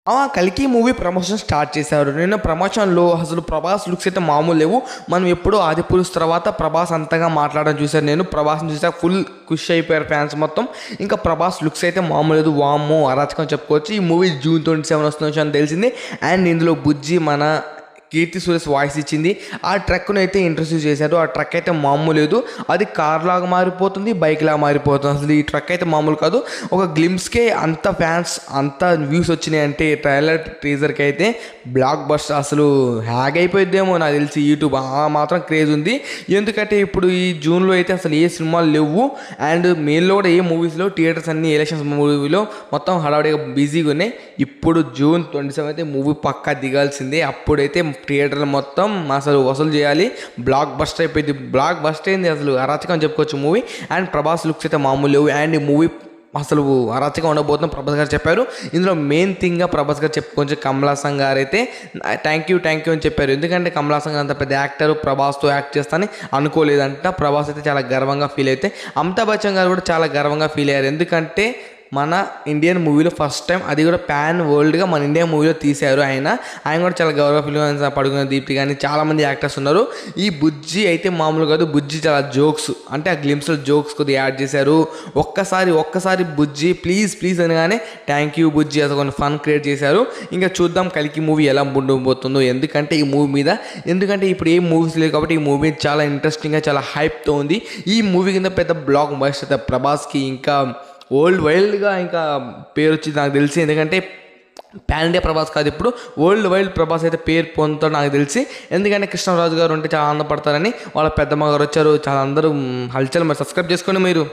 కల్కి movie promotion start చేశారు. నిన్న ప్రమోషన్లో అసలు ప్రభాస్ లుక్స్ అయితే మామూలు లేవు. మనం ఎప్పుడో ఆదిపురుష్ తర్వాత ప్రభాస్ అంతగా మాట్లాడడం చూశాను. నేను ప్రభాస్ని చూసాక ఫుల్ ఖుషి అయిపోయారు ఫ్యాన్స్ మొత్తం. ఇంకా ప్రభాస్ లుక్స్ అయితే మామూలు లేదు. వామ్మో అరాచకం చెప్పుకోవచ్చు. ఈ మూవీ June 27 వస్తున్న విషయం తెలిసింది. అండ్ ఇందులో బుజ్జి మన కీర్తి సురేష్ వాయిస్ ఇచ్చింది. ఆ ట్రక్ను అయితే ఇంట్రడ్యూస్ చేశారు. ఆ ట్రక్ అయితే మామూలు లేదు. అది కార్ లాగా మారిపోతుంది, బైక్ లాగా మారిపోతుంది. అసలు ఈ ట్రక్ అయితే మామూలు కాదు. ఒక గ్లిమ్స్కే అంత ఫ్యాన్స్ అంత వ్యూస్ వచ్చినాయి అంటే ట్రైలర్ టీజర్కి అయితే బ్లాక్ బస్టర్ అసలు హ్యాగ్ అయిపోయిద్దేమో నాకు తెలిసి. యూట్యూబ్ మాత్రం క్రేజ్ ఉంది. ఎందుకంటే ఇప్పుడు ఈ జూన్లో అయితే అసలు ఏ సినిమాలు లేవు. అండ్ మేల్లో కూడా ఏ మూవీస్లో థియేటర్స్ అన్ని ఎలక్షన్స్ మూవీలో మొత్తం హడావుడిగా బిజీగా ఉన్నాయి. ఇప్పుడు June 27 అయితే మూవీ పక్కా దిగాల్సిందే. అప్పుడైతే థియేటర్లు మొత్తం అసలు వసూలు చేయాలి. బ్లాక్ బస్టర్ అయిపోయింది. బ్లాక్ బస్టర్ అయింది అసలు అరాచకం చెప్పుకోవచ్చు మూవీ. అండ్ ప్రభాస్ లుక్స్ అయితే మామూలు లేవు. అండ్ ఈ మూవీ అసలు అరాచకం ఉండబోతున్నాం ప్రభాస్ గారు చెప్పారు. ఇందులో మెయిన్ థింగ్గా ప్రభాస్ గారు చెప్పుకోవచ్చు కమల్ హాసన్ గారు అయితే థ్యాంక్ యూ అని చెప్పారు. ఎందుకంటే కమల్ హాసన్ గారు అంత పెద్ద యాక్టర్ ప్రభాస్తో యాక్ట్ చేస్తానని అనుకోలేదంట. ప్రభాస్ అయితే చాలా గర్వంగా ఫీల్ అయితే అమితాబ్ బచ్చన్ గారు కూడా చాలా గర్వంగా ఫీల్ అయ్యారు. ఎందుకంటే మన ఇండియన్ మూవీలో ఫస్ట్ టైం, అది కూడా ప్యాన్ వరల్డ్గా మన ఇండియన్ మూవీలో తీశారు. ఆయన కూడా చాలా గౌరవ ఫీల్. పడుకున్న దీప్తి కానీ చాలామంది యాక్టర్స్ ఉన్నారు. ఈ బుజ్జి అయితే మామూలు కాదు. బుజ్జి చాలా జోక్స్ అంటే ఆ గ్లిమ్స్లో జోక్స్ కొద్దిగా యాడ్ చేశారు. ఒక్కసారి బుజ్జి ప్లీజ్ అనగానే థ్యాంక్ యూ బుజ్జి అసలు కొన్ని ఫన్ క్రియేట్ చేశారు. ఇంకా చూద్దాం కల్కి మూవీ ఎలా ఉండబోతుందో. ఎందుకంటే ఈ మూవీ మీద ఇప్పుడు ఏ మూవీస్ లేవు కాబట్టి ఈ మూవీ చాలా ఇంట్రెస్టింగ్గా చాలా హైప్తో ఉంది. ఈ మూవీ కింద పెద్ద బ్లాక్ బస్టర్ ప్రభాస్కి ఇంకా వరల్డ్ వైల్డ్గా ఇంకా పేరు వచ్చింది నాకు తెలిసి. ఎందుకంటే పాన్ ఇండియా ప్రభాస్ కాదు, ఇప్పుడు వరల్డ్ వైల్డ్ ప్రభాస్ అయితే పేరు పొందుతాడు నాకు తెలిసి. ఎందుకంటే కృష్ణరాజు గారు ఉంటే చాలా ఆనందపడతారని వాళ్ళ పెద్దమ్మ గారు వచ్చారు. చాలా అందరూ హల్చల్. మరి సబ్స్క్రైబ్ చేసుకోండి మీరు.